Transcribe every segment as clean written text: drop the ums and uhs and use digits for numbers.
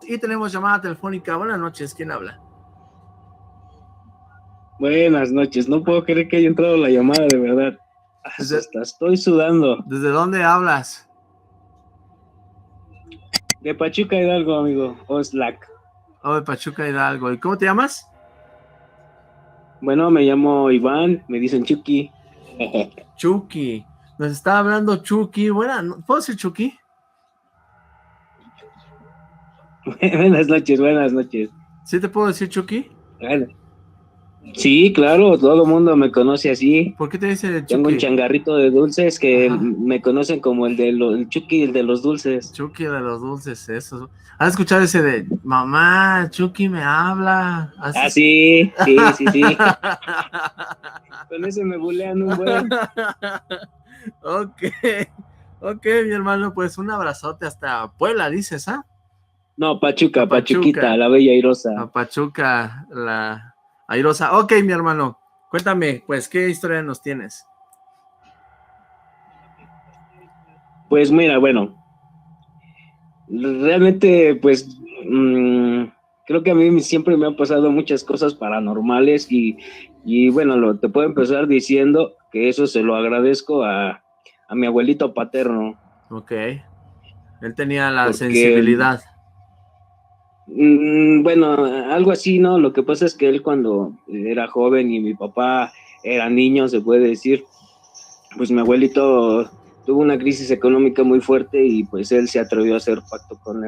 y tenemos llamada telefónica. Buenas noches, ¿quién habla? Buenas noches, no puedo creer que haya entrado la llamada, de verdad. Hasta estoy sudando. ¿Desde dónde hablas? De Pachuca Hidalgo, amigo, Oxlack. Oh, de Pachuca Hidalgo. ¿Y cómo te llamas? Bueno, me llamo Iván, me dicen Chucky. Chucky. Nos está hablando Chucky. ¿Puedo decir Chucky? Buenas noches, buenas noches. ¿Sí te puedo decir Chucky? Bueno, sí, claro, todo el mundo me conoce así. ¿Por qué te dice Chucky? Tengo un changarrito de dulces que Ajá. me conocen como el Chucky, el de los dulces. Chucky de los dulces, eso. ¿Has escuchado ese de mamá, Chucky me habla? Ah, sí, sí, sí, sí. Con ese me bulean un buen. Ok, mi hermano, pues un abrazote hasta Puebla, dices, ¿ah? No, Pachuca, A Pachuca. Pachuquita, la bella airosa. A Pachuca, la airosa. Ok, mi hermano, cuéntame, pues, ¿qué historia nos tienes? Pues mira, bueno, realmente, pues, creo que a mí siempre me han pasado muchas cosas paranormales y bueno, te puedo empezar diciendo que eso se lo agradezco a mi abuelito paterno. Ok, él tenía la Porque, sensibilidad. bueno, algo así, ¿no? Lo que pasa es que él cuando era joven y mi papá era niño, se puede decir, pues mi abuelito tuvo una crisis económica muy fuerte y pues él se atrevió a hacer pacto con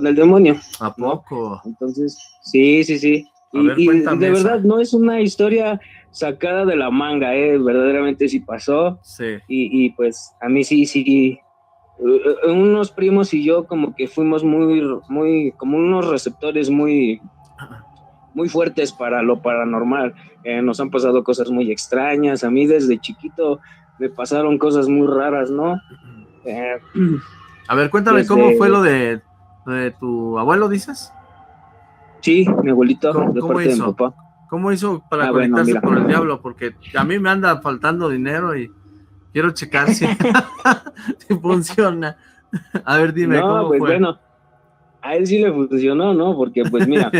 el demonio, ¿A ¿no? poco? Entonces, sí, sí, sí. A ver, Y cuéntame de verdad esa. no es una historia sacada de la manga, verdaderamente sí pasó. Sí. Y pues a mí sí, sí, unos primos y yo como que fuimos muy, como unos receptores muy fuertes para lo paranormal. Nos han pasado cosas muy extrañas. A mí desde chiquito me pasaron cosas muy raras, ¿no? A ver, cuéntame cómo fue Desde, lo de tu abuelo, dices. sí, mi abuelito, de ¿Cómo parte de mi hizo? papá. ¿Cómo hizo para Bueno, conectarse mira. con el diablo? Porque a mí me anda faltando dinero y quiero checar si, si funciona. A ver, dime, No, ¿cómo pues fue? bueno, a él sí le funcionó, ¿no? Porque pues mira,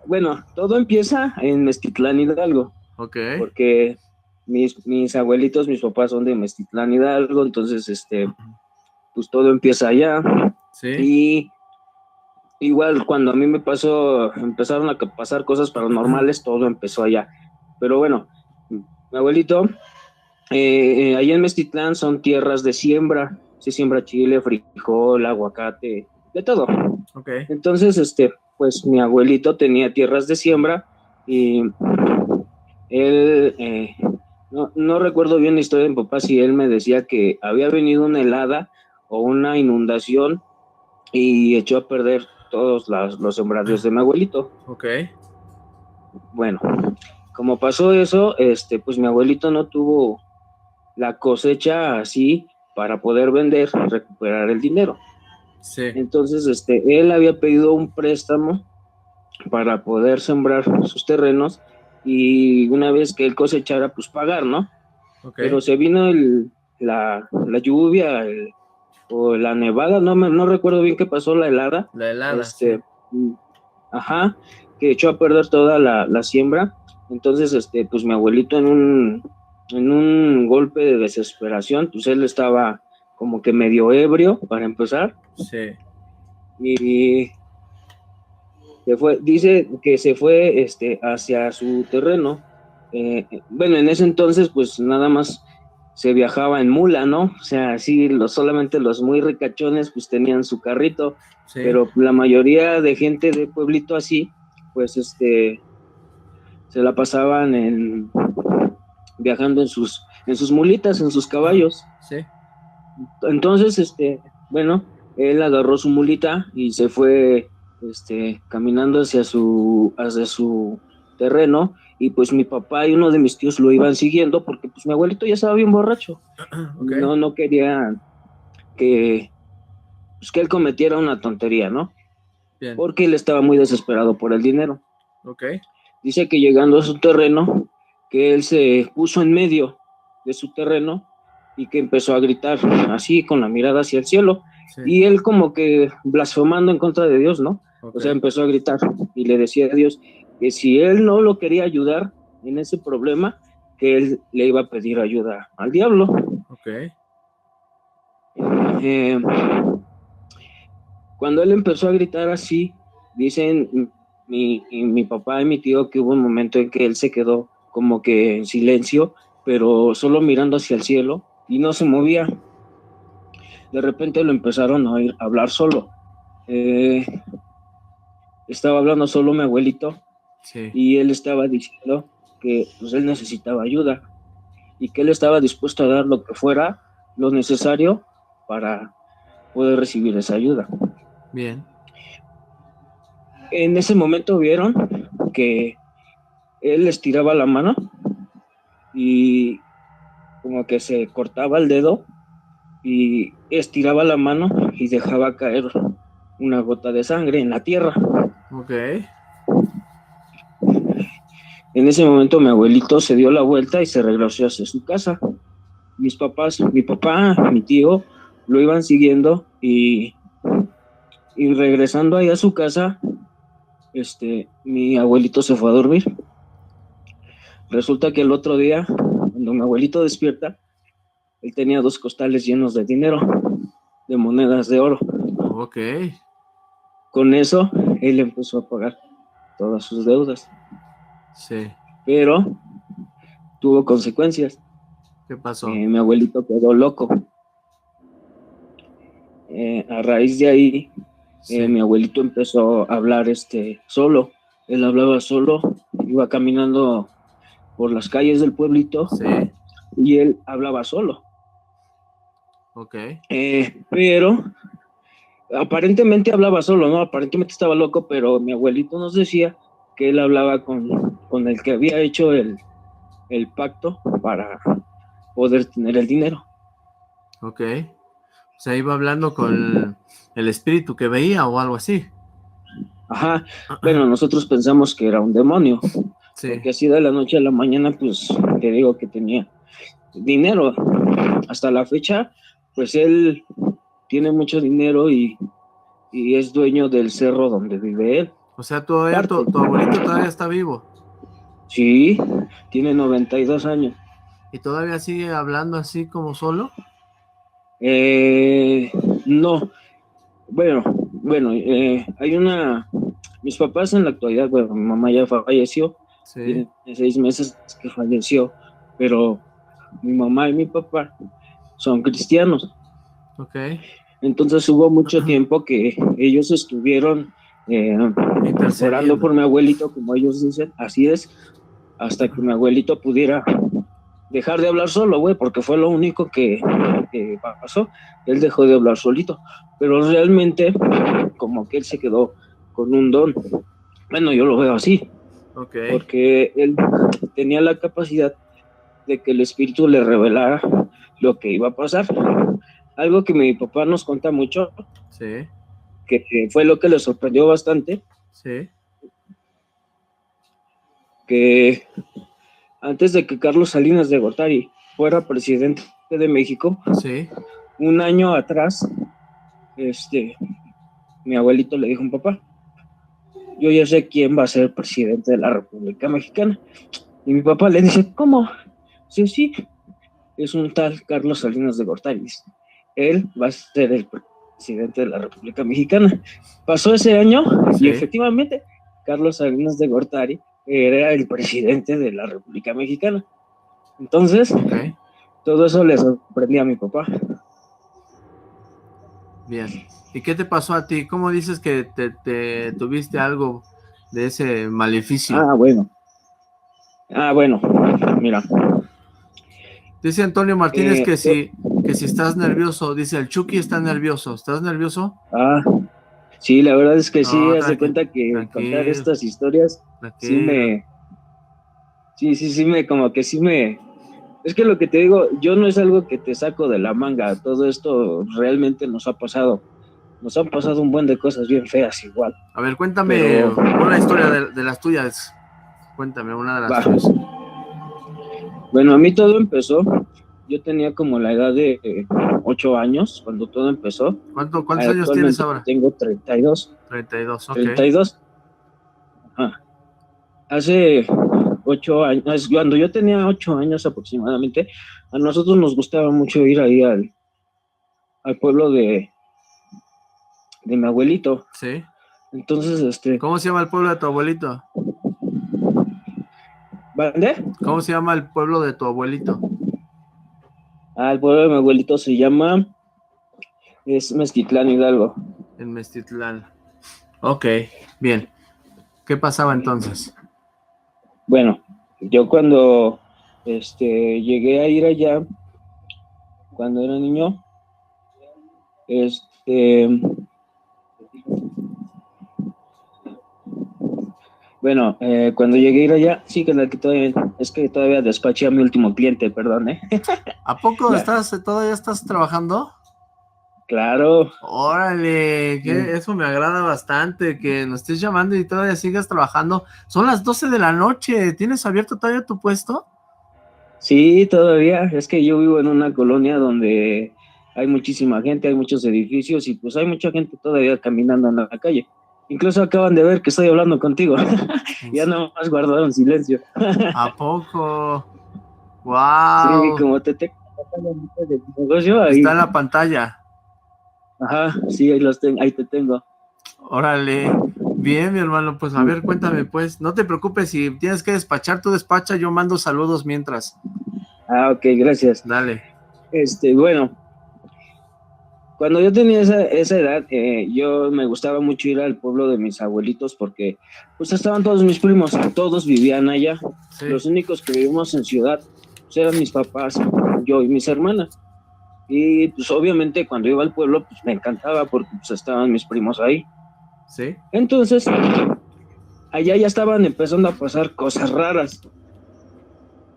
bueno, todo empieza en Mezquitlán Hidalgo, Ok, porque mis abuelitos, mis papás son de Mezquitlán Hidalgo, entonces, pues todo empieza allá. sí, Y igual cuando a mí empezaron a pasar cosas paranormales, todo empezó allá. Pero bueno, mi abuelito, allá en Mezquitlán son tierras de siembra, se siembra chile, frijol, aguacate, de todo. ok. Entonces, pues mi abuelito tenía tierras de siembra y él, no recuerdo bien la historia de mi papá, si él me decía que había venido una helada o una inundación y echó a perder todos los sembradíos de mi abuelito. Ok, Bueno, como pasó eso, pues mi abuelito no tuvo la cosecha así para poder vender, recuperar el dinero. sí, Entonces, él había pedido un préstamo para poder sembrar sus terrenos y una vez que él cosechara, pues pagar, ¿no? ok. Pero se vino la lluvia o la nevada, no recuerdo bien qué pasó, la helada, La helada, sí. este, ajá, que echó a perder toda la siembra. Entonces, pues mi abuelito en un golpe de desesperación, pues él estaba como que medio ebrio para empezar Sí. y dice que se fue hacia su terreno. Bueno, en ese entonces pues nada más se viajaba en mula, ¿no? O sea, sí, solamente los muy ricachones pues tenían su carrito, Sí. pero la mayoría de gente de pueblito así, pues se la pasaban viajando en sus mulitas, en sus caballos. Sí. Entonces, bueno, él agarró su mulita y se fue, caminando hacia su terreno, y pues mi papá y uno de mis tíos lo iban siguiendo porque pues mi abuelito ya estaba bien borracho. Ok. No quería que, pues, que él cometiera una tontería, ¿no? Bien. Porque él estaba muy desesperado por el dinero. Ok. Dice que llegando a su terreno, que él se puso en medio de su terreno y que empezó a gritar así con la mirada hacia el cielo. Sí. Y él como que blasfemando en contra de Dios, ¿no? Ok. O sea, empezó a gritar y le decía a Dios que si él no lo quería ayudar en ese problema, que él le iba a pedir ayuda al diablo. Ok. Eh, Cuando él empezó a gritar así, dicen mi papá y mi tío que hubo un momento en que él se quedó como que en silencio, pero solo mirando hacia el cielo y no se movía. De repente lo empezaron a oír hablar solo. Eh, Estaba hablando solo mi abuelito Sí. y él estaba diciendo que pues, él necesitaba ayuda y que él estaba dispuesto a dar lo que fuera, lo necesario para poder recibir esa ayuda. Bien. En ese momento vieron que él estiraba la mano y como que se cortaba el dedo y estiraba la mano y dejaba caer una gota de sangre en la tierra. Ok. En ese momento mi abuelito se dio la vuelta y se regresó hacia su casa. Mis papás, mi papá, mi tío, lo iban siguiendo y regresando ahí a su casa, mi abuelito se fue a dormir. Resulta que el otro día, cuando mi abuelito despierta, él tenía 2 costales llenos de dinero, de monedas de oro. Ok. Con eso, él empezó a pagar todas sus deudas, Sí. pero tuvo consecuencias. ¿Qué pasó? Mi abuelito quedó loco. A raíz de ahí, Sí. mi abuelito empezó a hablar solo. Él hablaba solo, iba caminando por las calles del pueblito Sí. y él hablaba solo. Ok. Pero aparentemente hablaba solo, ¿no? Aparentemente estaba loco, pero mi abuelito nos decía que él hablaba con el que había hecho el pacto para poder tener el dinero. Ok. O sea, iba hablando con el espíritu que veía o algo así. Ajá, bueno, nosotros pensamos que era un demonio, Sí. porque así de la noche a la mañana, pues te digo que tenía dinero. Hasta la fecha, pues él tiene mucho dinero y es dueño del cerro donde vive él. O sea, todavía Parte. tu abuelito todavía está vivo. Sí, tiene 92 años. ¿Y todavía sigue hablando así como solo? Eh, no, bueno, mis papás en la actualidad, bueno, mi mamá ya falleció, Sí. tiene 6 meses que falleció, pero mi mamá y mi papá son cristianos. Ok. Entonces hubo mucho tiempo que ellos estuvieron eh, orando Intercediendo. por mi abuelito, como ellos dicen, así es, hasta que mi abuelito pudiera dejar de hablar solo, güey, porque fue lo único que pasó. Él dejó de hablar solito, pero realmente como que él se quedó con un don. Bueno, yo lo veo así, Ok. porque él tenía la capacidad de que el espíritu le revelara lo que iba a pasar. Algo que mi papá nos cuenta mucho, Sí. que fue lo que le sorprendió bastante, Sí. que antes de que Carlos Salinas de Gortari fuera presidente de México, Sí. un año atrás, mi abuelito le dijo a un papá, yo ya sé quién va a ser presidente de la República Mexicana. Y mi papá le dice, ¿cómo? Sí, sí, es un tal Carlos Salinas de Gortari. Él va a ser el presidente de la República Mexicana. Pasó ese año y Sí. efectivamente Carlos Salinas de Gortari era el presidente de la República Mexicana. Entonces, Ok. todo eso le sorprendía a mi papá. Bien. ¿Y qué te pasó a ti? ¿Cómo dices que te tuviste algo de ese maleficio? Ah, bueno. Ah, bueno. Mira. Dice Antonio Martínez Eh, yo- que si estás nervioso, dice el Chucky está nervioso. ¿Estás nervioso? ah, sí, la verdad es que sí, No, haz de cuenta que contar tranquilo, estas historias sí tranquilo. me, sí me, como que sí me, es que lo que te digo, yo no es algo que te saco de la manga, todo esto realmente nos han pasado un buen de cosas bien feas igual, A ver, cuéntame pero una historia de las tuyas. Cuéntame una de las va. tuyas. Bueno, a mí todo empezó, yo tenía como la edad de 8 años cuando todo empezó. ¿Cuántos años tienes ahora? Tengo 32. 32, ok. 32. Ajá. Hace 8 años, cuando yo tenía 8 años aproximadamente, a nosotros nos gustaba mucho ir ahí al pueblo de mi abuelito. Sí. Entonces, ¿Cómo se llama el pueblo de tu abuelito? ¿Vale? ¿Cómo se llama el pueblo de tu abuelito? El pueblo de mi abuelito es Mezquitlán Hidalgo. En Mezquitlán. Ok, bien. ¿Qué pasaba entonces? Bueno, yo cuando llegué a ir allá, cuando era niño, bueno, cuando llegué a ir allá, sí, que todavía despaché a mi último cliente, perdón, ¿eh? ¿A poco todavía estás trabajando? Claro. Órale, eso me agrada bastante, que nos estés llamando y todavía sigas trabajando. Son las 12 de la noche, ¿tienes abierto todavía tu puesto? Sí, todavía, es que yo vivo en una colonia donde hay muchísima gente, hay muchos edificios y pues hay mucha gente todavía caminando en la calle. Incluso acaban de ver que estoy hablando contigo. Ya no más guardaron silencio. ¿A poco? ¡Wow! Sí, como te tengo de negocio ahí. Está en la pantalla. Ajá, sí, ahí te tengo. Órale, bien, mi hermano, pues a ver, cuéntame, pues, no te preocupes, si tienes que despachar, tú despacha, yo mando saludos mientras. Ok, gracias. Dale. Bueno, cuando yo tenía esa edad, yo me gustaba mucho ir al pueblo de mis abuelitos porque pues estaban todos mis primos, todos vivían allá. Sí. Los únicos que vivimos en ciudad pues, eran mis papás, yo y mis hermanas. Y pues obviamente cuando iba al pueblo pues me encantaba porque pues estaban mis primos ahí. Sí. Entonces, allá ya estaban empezando a pasar cosas raras.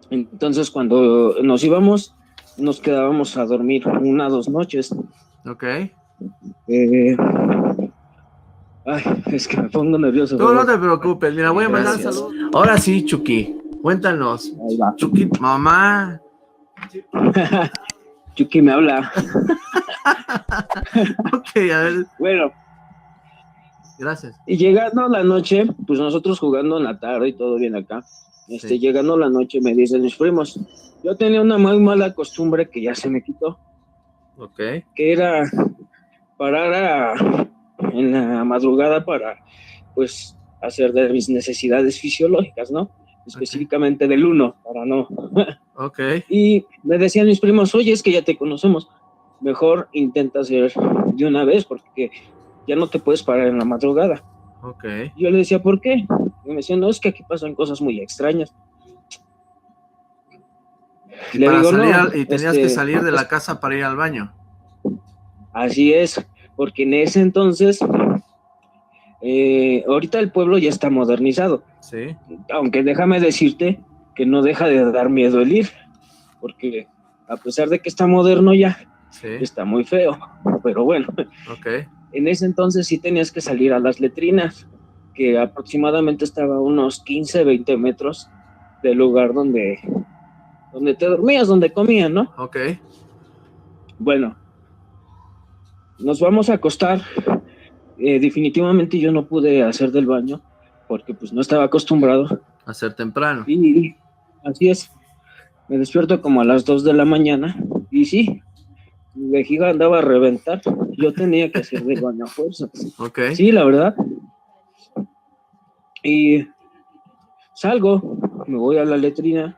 Entonces cuando nos íbamos, nos quedábamos a dormir 1 o 2 noches. Ok. Es que me pongo nervioso. Tú no te preocupes, mira, voy a mandar saludos. Ahora sí, Chucky, cuéntanos. Ahí va. Chucky, mamá. Chucky me habla. Ok, a ver. Bueno. Gracias. Y llegando la noche, pues nosotros jugando en la tarde y todo bien acá. Sí. Llegando la noche me dicen mis primos, yo tenía una muy mala costumbre que ya se me quitó. Ok. Que era parar en la madrugada para, pues, hacer de mis necesidades fisiológicas, ¿no? Específicamente del 1, para no. Ok. Y me decían mis primos, oye, es que ya te conocemos, mejor intenta hacer de una vez porque ya no te puedes parar en la madrugada. Ok. Yo le decía, ¿por qué? Y me decían, no, es que aquí pasan cosas muy extrañas. Y, le digo, no, y tenías que salir de la casa para ir al baño. Así es, porque en ese entonces, ahorita el pueblo ya está modernizado. Sí. Aunque déjame decirte que no deja de dar miedo el ir, porque a pesar de que está moderno ya, sí, está muy feo, pero bueno. Okay. En ese entonces sí tenías que salir a las letrinas, que aproximadamente estaba a unos 15, 20 metros del lugar donde te dormías, donde comías, ¿no? Ok. Bueno, nos vamos a acostar. Definitivamente yo no pude hacer del baño porque pues no estaba acostumbrado. A ser temprano. Y así es. Me despierto como a las 2 de la mañana y sí, mi vejiga andaba a reventar. Yo tenía que hacer del baño a fuerza. Okay. Sí, la verdad. Y salgo, me voy a la letrina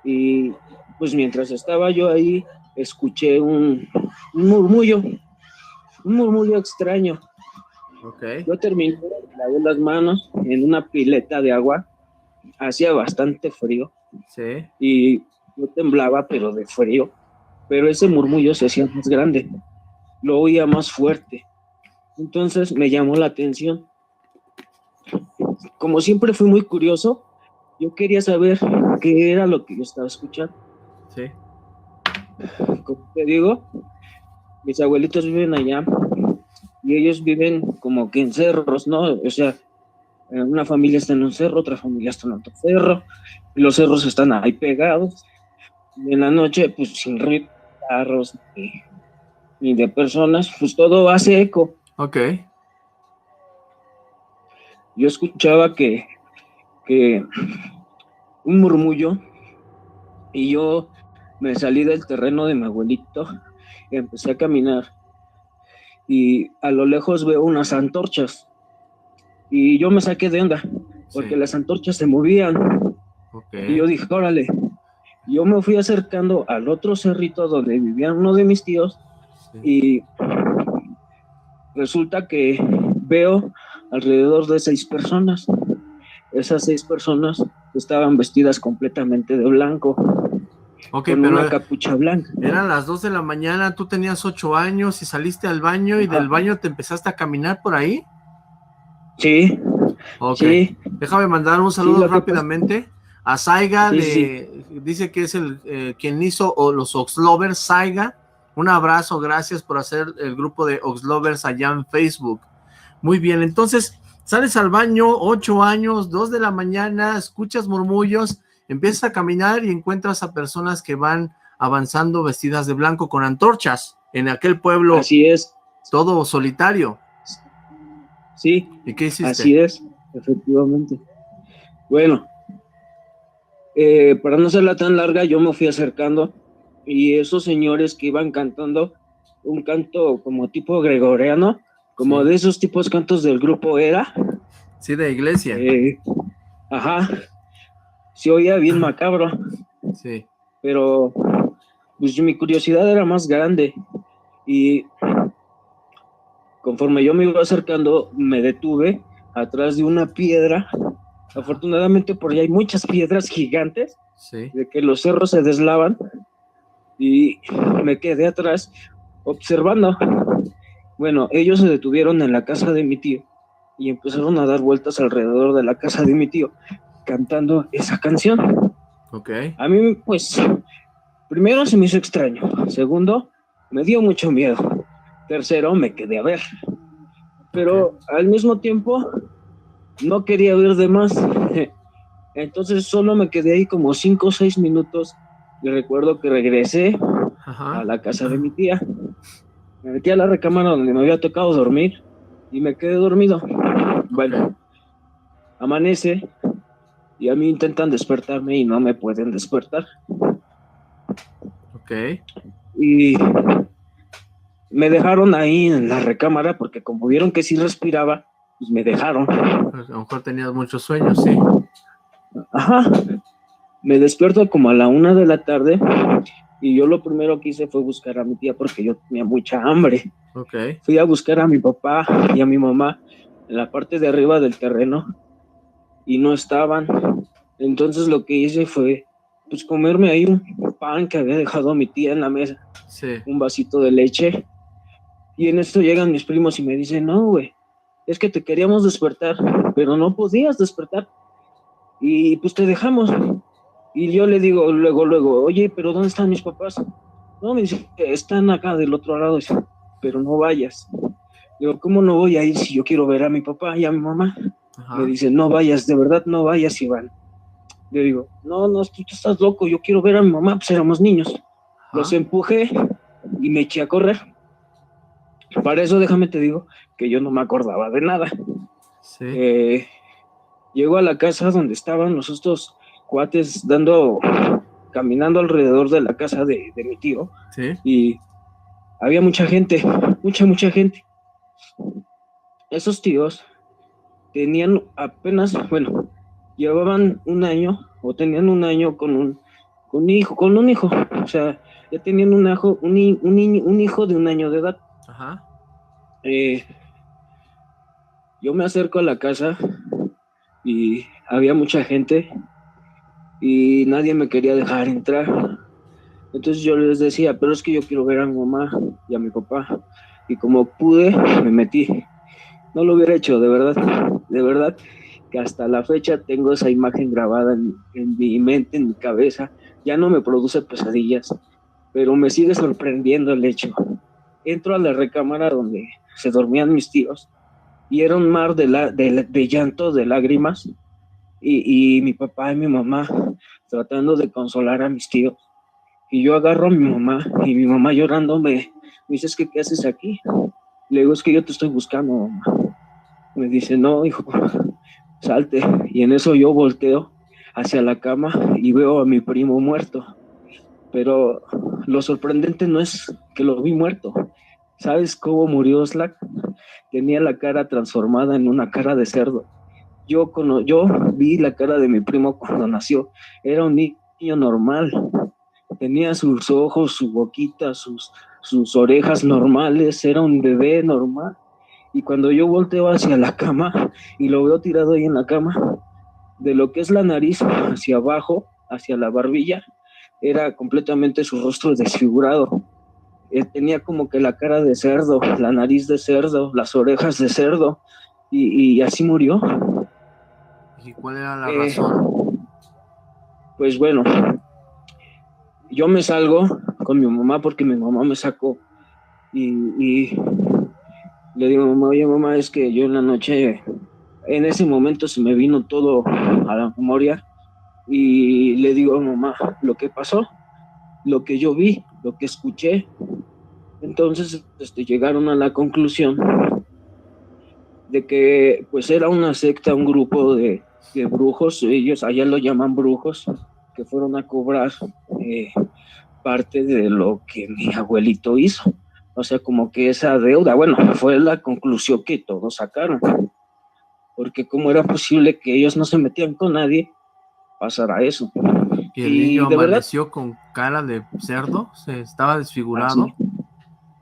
y pues mientras estaba yo ahí escuché un murmullo extraño. Okay. Yo terminé, lavé las manos en una pileta de agua, hacía bastante frío. Sí. Y yo temblaba, pero de frío. Pero ese murmullo se hacía más grande, lo oía más fuerte. Entonces me llamó la atención. Como siempre fui muy curioso, yo quería saber qué era lo que yo estaba escuchando. Sí. Como te digo, mis abuelitos viven allá y ellos viven como que en cerros, ¿no? O sea, una familia está en un cerro, otra familia está en otro cerro, y los cerros están ahí pegados. Y en la noche, pues sin ruido, carros, y de personas, pues todo hace eco. Ok. Yo escuchaba que un murmullo y yo me salí del terreno de mi abuelito y empecé a caminar y a lo lejos veo unas antorchas y yo me saqué de onda porque Sí. las antorchas se movían Ok. y yo dije, órale, yo me fui acercando al otro cerrito donde vivía uno de mis tíos Sí. y resulta que veo alrededor de 6 personas. Esas 6 personas estaban vestidas completamente de blanco, Ok, con pero una capucha blanca. eran las 2 de la mañana, tú tenías 8 años y saliste al baño y del Ajá. baño te empezaste a caminar por ahí. Sí, Ok, sí, déjame mandar un sí, saludo lo que pasa. rápidamente a Saiga, Sí, sí, dice que es el quien hizo los Oxlovers. Saiga, un abrazo, gracias por hacer el grupo de Oxlovers allá en Facebook. Muy bien, entonces sales al baño, 8 años, 2 de la mañana, escuchas murmullos, empiezas a caminar y encuentras a personas que van avanzando vestidas de blanco con antorchas en aquel pueblo así es. todo solitario. Sí, ¿Y qué hiciste? así es, efectivamente. Bueno, para no hacerla tan larga, yo me fui acercando y esos señores que iban cantando un canto como tipo gregoriano, como Sí, de esos tipos cantos del grupo Era, sí, de iglesia. eh, ajá, se oía bien macabro, Sí, pero pues mi curiosidad era más grande y conforme yo me iba acercando, me detuve atrás de una piedra. ajá, Afortunadamente por allá hay muchas piedras gigantes sí, de que los cerros se deslavan y me quedé atrás observando. Bueno, ellos se detuvieron en la casa de mi tío y empezaron a dar vueltas alrededor de la casa de mi tío cantando esa canción. ok, A mí, pues, primero se me hizo extraño. Segundo, me dio mucho miedo. Tercero, me quedé a ver. ok, Pero al mismo tiempo, no quería ver de más. Entonces solo me quedé ahí como 5 o 6 minutos y recuerdo que regresé a ajá, la casa de mi tía. Me metí a la recámara donde me había tocado dormir y me quedé dormido. ok, Bueno, amanece y a mí intentan despertarme y no me pueden despertar. ok. Y me dejaron ahí en la recámara porque como vieron que sí respiraba, pues me dejaron. Pues, a lo mejor tenías muchos sueños, sí. Ajá, me despierto como a la 1 de la tarde y yo lo primero que hice fue buscar a mi tía porque yo tenía mucha hambre. Ok, Fui a buscar a mi papá y a mi mamá en la parte de arriba del terreno y no estaban. Entonces lo que hice fue pues comerme ahí un pan que había dejado mi tía en la mesa, sí, un vasito de leche. Y en esto llegan mis primos y me dicen, no, güey, es que te queríamos despertar, pero no podías despertar. Y pues te dejamos. Y yo le digo luego, oye, pero ¿dónde están mis papás? No, me dice, están acá del otro lado, dice, pero no vayas. Digo, ¿cómo no voy a ir si yo quiero ver a mi papá y a mi mamá? Me ajá, dice, no vayas, de verdad no vayas, Iván. Le digo, no, tú estás loco, yo quiero ver a mi mamá, pues éramos niños. Los ajá, empujé y me eché a correr. Para eso déjame te digo que yo no me acordaba de nada. sí, Eh, Llego a la casa donde estaban los estos cuates caminando alrededor de la casa de mi tío sí, y había mucha gente, mucha gente. Esos tíos tenían apenas, bueno, llevaban un año o tenían un año con un hijo, o sea, ya tenían un hijo de un año de edad. ajá, Eh, yo me acerco a la casa y había mucha gente y nadie me quería dejar entrar. Entonces yo les decía, pero es que yo quiero ver a mi mamá y a mi papá. Y como pude, me metí. No lo hubiera hecho, de verdad, que hasta la fecha tengo esa imagen grabada en mi mente, en mi cabeza. Ya no me produce pesadillas, pero me sigue sorprendiendo el hecho. Entro a la recámara donde se dormían mis tíos y era un mar de llanto, de lágrimas, y mi papá y mi mamá tratando de consolar a mis tíos Y yo agarro a mi mamá, y mi mamá llorando me dice, es que, ¿qué haces aquí? Le digo, es que yo te estoy buscando, mamá. Me dice, no, hijo, salte. Y en eso yo volteo hacia la cama y veo a mi primo muerto. Pero lo sorprendente no es que lo vi muerto. ¿Sabes cómo murió Oxlack? Tenía la cara transformada en una cara de cerdo. Yo vi la cara de mi primo cuando nació. Era un niño normal. Tenía sus ojos, su boquita, sus orejas normales. Era un bebé normal. Y cuando yo volteo hacia la cama y lo veo tirado ahí en la cama, de lo que es la nariz hacia abajo, hacia la barbilla, era completamente su rostro desfigurado. Tenía como que la cara de cerdo, la nariz de cerdo, las orejas de cerdo, y así murió. ¿Y cuál era la razón? Pues bueno, yo me salgo con mi mamá porque mi mamá me sacó y le digo, mamá, oye mamá, es que yo en la noche, en ese momento se me vino todo a la memoria y le digo, mamá, lo que pasó, lo que yo vi, lo que escuché. Entonces llegaron a la conclusión de que pues era una secta, un grupo de brujos, ellos allá lo llaman brujos, que fueron a cobrar parte de lo que mi abuelito hizo. O sea, como que esa deuda, bueno, fue la conclusión que todos sacaron. Porque cómo era posible que ellos no se metían con nadie, pasara eso. ¿Y el niño amaneció con cara de cerdo? ¿Se estaba desfigurado?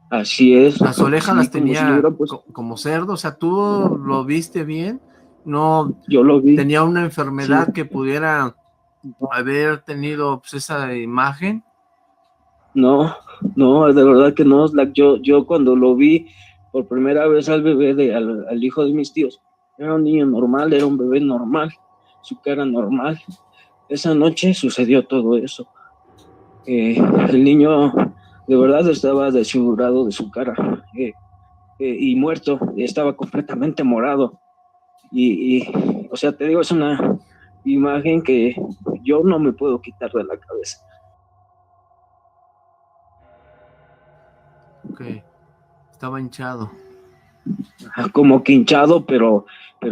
Así es. Las orejas las tenía pues, como cerdo, o sea, ¿tú lo viste bien? No, yo lo vi. ¿tenía una enfermedad Sí. que pudiera haber tenido pues, esa imagen? No, de verdad que no. Yo cuando lo vi por primera vez al bebé, al hijo de mis tíos, era un niño normal, era un bebé normal, su cara normal. Esa noche sucedió todo eso. El niño de verdad estaba desfigurado de su cara y muerto, estaba completamente morado. O sea, te digo, es una imagen que yo no me puedo quitar de la cabeza. Ok, estaba hinchado. Como que hinchado, pero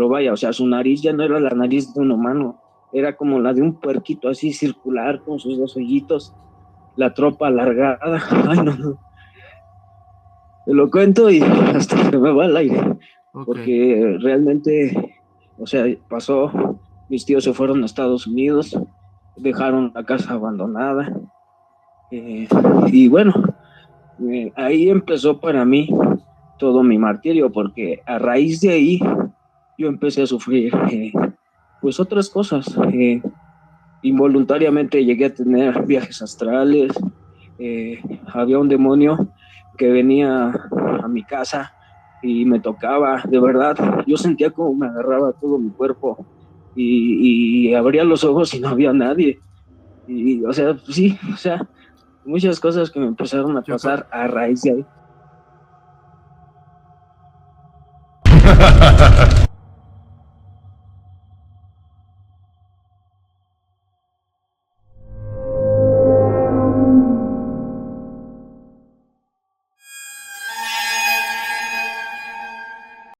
vaya, o sea, su nariz ya no era la nariz de un humano, era como la de un puerquito así circular con sus dos hoyitos, la tropa alargada. Ay, no. Te lo cuento y hasta se me va el aire, okay. Porque realmente, o sea, pasó, mis tíos se fueron a Estados Unidos, dejaron la casa abandonada, y bueno, ahí empezó para mí todo mi martirio, porque a raíz de ahí yo empecé a sufrir pues otras cosas. Involuntariamente llegué a tener viajes astrales, había un demonio que venía a mi casa y me tocaba, de verdad, yo sentía como me agarraba todo mi cuerpo y abría los ojos y no había nadie. Y, o sea, sí, o sea, muchas cosas que me empezaron a pasar a raíz de ahí.